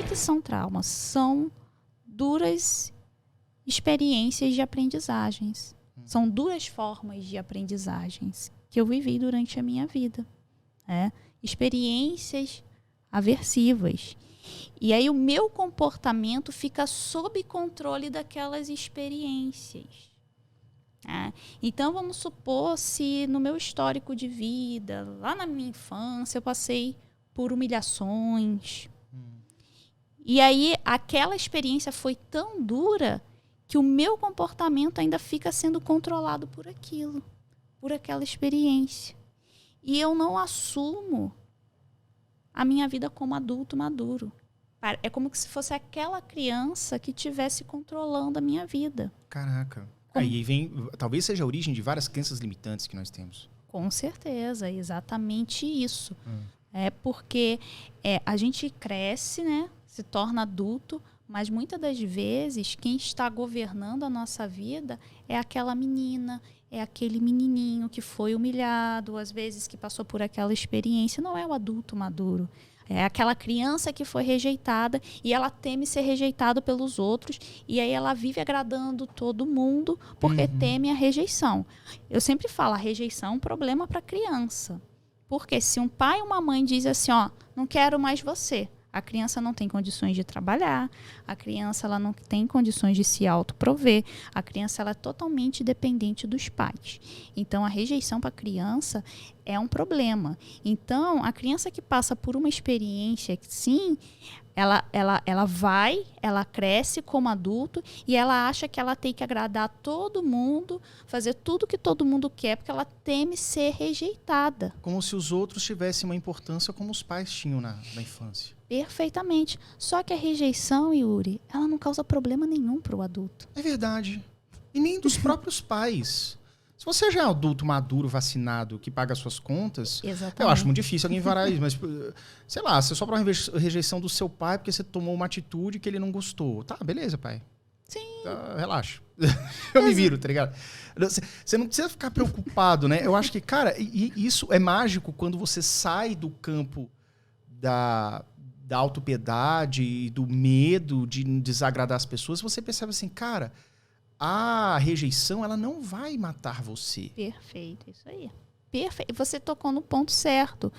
que são traumas? São duras experiências de aprendizagens. São duras formas de aprendizagens que eu vivi durante a minha vida. Experiências aversivas. E aí o meu comportamento fica sob controle daquelas experiências. Então, vamos supor se no meu histórico de vida, lá na minha infância, eu passei por humilhações. E aí aquela experiência foi tão dura que o meu comportamento ainda fica sendo controlado por aquilo, por aquela experiência. E eu não assumo a minha vida como adulto maduro. É como se fosse aquela criança que estivesse controlando a minha vida. Caraca. Aí vem, talvez seja a origem de várias crenças limitantes que nós temos. Com certeza, exatamente isso. É porque a gente cresce, né? Se torna adulto, mas muitas das vezes quem está governando a nossa vida é aquela menina, é aquele menininho que foi humilhado, às vezes que passou por aquela experiência. Não é o adulto maduro. É aquela criança que foi rejeitada e ela teme ser rejeitada pelos outros e aí ela vive agradando todo mundo porque teme a rejeição. Eu sempre falo, a rejeição é um problema para a criança. Porque se um pai ou uma mãe diz assim, não quero mais você, a criança não tem condições de trabalhar, a criança ela não tem condições de se autoprover, a criança ela é totalmente dependente dos pais. Então, a rejeição para a criança é um problema. Então, a criança que passa por uma experiência que, sim, ela cresce como adulto e ela acha que ela tem que agradar todo mundo, fazer tudo que todo mundo quer, porque ela teme ser rejeitada. Como se os outros tivessem uma importância como os pais tinham na infância. Perfeitamente. Só que a rejeição, Yuri, ela não causa problema nenhum para o adulto. É verdade. E nem dos próprios pais. Se você já é um adulto maduro, vacinado, que paga suas contas, exatamente, eu acho muito difícil alguém varar isso. Mas, sei lá, você sofre uma rejeição do seu pai porque você tomou uma atitude que ele não gostou. Tá, beleza, pai. Sim. Tá, relaxa. Eu me viro, tá ligado? Você não precisa ficar preocupado, né? Eu acho que, cara, isso é mágico quando você sai do campo da autopiedade e do medo de desagradar as pessoas. Você percebe assim, cara, a rejeição, ela não vai matar você. Perfeito, isso aí. Perfeito. Você tocou no ponto certo.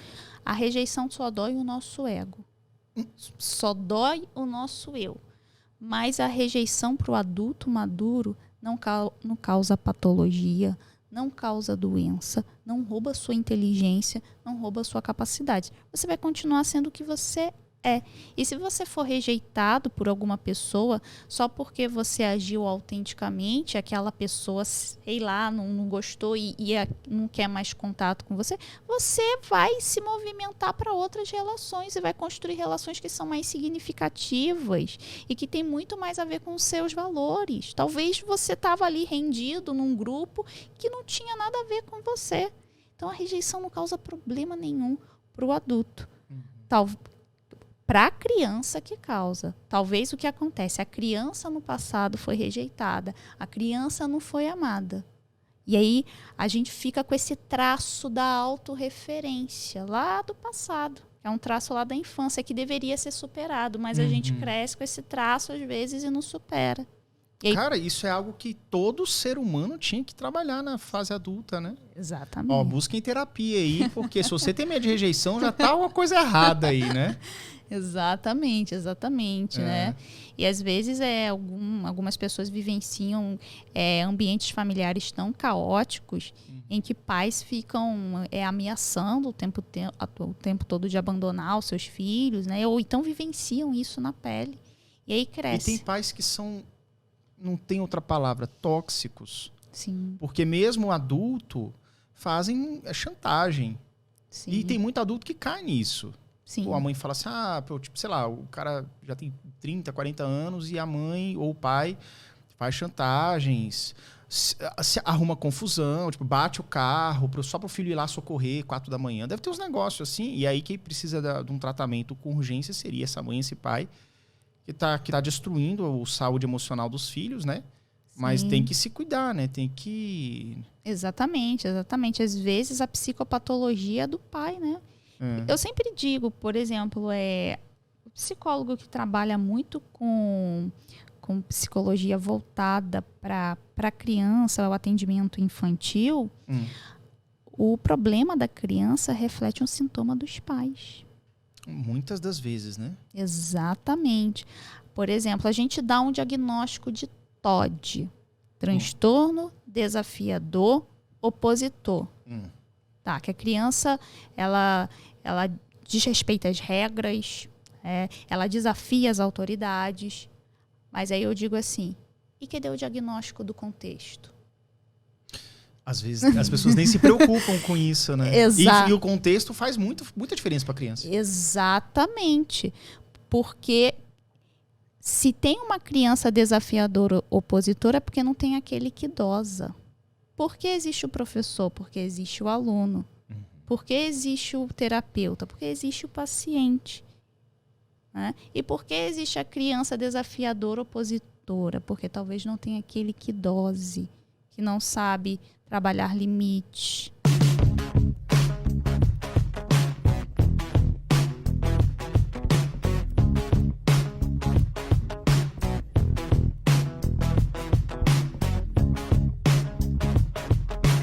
A rejeição só dói o nosso ego. Só dói o nosso eu. Mas a rejeição para o adulto maduro não causa patologia, não causa doença, não rouba sua inteligência, não rouba sua capacidade. Você vai continuar sendo o que você é. E se você for rejeitado por alguma pessoa só porque você agiu autenticamente, aquela pessoa, sei lá, não gostou e não quer mais contato com você, você vai se movimentar para outras relações e vai construir relações que são mais significativas e que tem muito mais a ver com os seus valores. Talvez você estava ali rendido num grupo que não tinha nada a ver com você. Então a rejeição não causa problema nenhum para o adulto. Para a criança que causa. Talvez o que acontece, a criança no passado foi rejeitada, a criança não foi amada. E aí a gente fica com esse traço da autorreferência lá do passado. É um traço lá da infância que deveria ser superado, mas a gente cresce com esse traço às vezes e não supera. E aí, cara, isso é algo que todo ser humano tinha que trabalhar na fase adulta, né? Exatamente. Busquem terapia aí, porque se você tem medo de rejeição, já tá uma coisa errada aí, né? Exatamente, né? E às vezes algumas pessoas vivenciam ambientes familiares tão caóticos em que pais ficam ameaçando o tempo todo de abandonar os seus filhos, né? Ou então vivenciam isso na pele. E aí cresce. E tem pais que são, não tem outra palavra, tóxicos. Sim. Porque mesmo adulto fazem chantagem. Sim. E tem muito adulto que cai nisso. Sim. Pô, a mãe fala assim, sei lá, o cara já tem 30, 40 anos e a mãe ou o pai faz chantagens, se arruma confusão, tipo, bate o carro só para o filho ir lá socorrer 4 da manhã. Deve ter uns negócios assim. E aí quem precisa de um tratamento com urgência seria essa mãe, esse pai, que tá destruindo a saúde emocional dos filhos, né? Sim. Mas tem que se cuidar, né? Tem que... Exatamente. Às vezes a psicopatologia é do pai, né? Eu sempre digo, por exemplo, O psicólogo que trabalha muito com psicologia voltada para a criança, o atendimento infantil, o problema da criança reflete um sintoma dos pais. Muitas das vezes, né? Exatamente. Por exemplo, a gente dá um diagnóstico de TOD, transtorno desafiador opositor. Tá, que a criança ela desrespeita as regras, ela desafia as autoridades. Mas aí eu digo assim, e cadê o diagnóstico do contexto? Às vezes as pessoas nem se preocupam com isso, né? Exato. E o contexto faz muita diferença para a criança. Exatamente. Porque se tem uma criança desafiadora opositora, é porque não tem aquele que dosa. Por que existe o professor? Porque existe o aluno. Por que existe o terapeuta? Porque existe o paciente. Né? E por que existe a criança desafiadora opositora? Porque talvez não tenha aquele que dose, que não sabe trabalhar limites,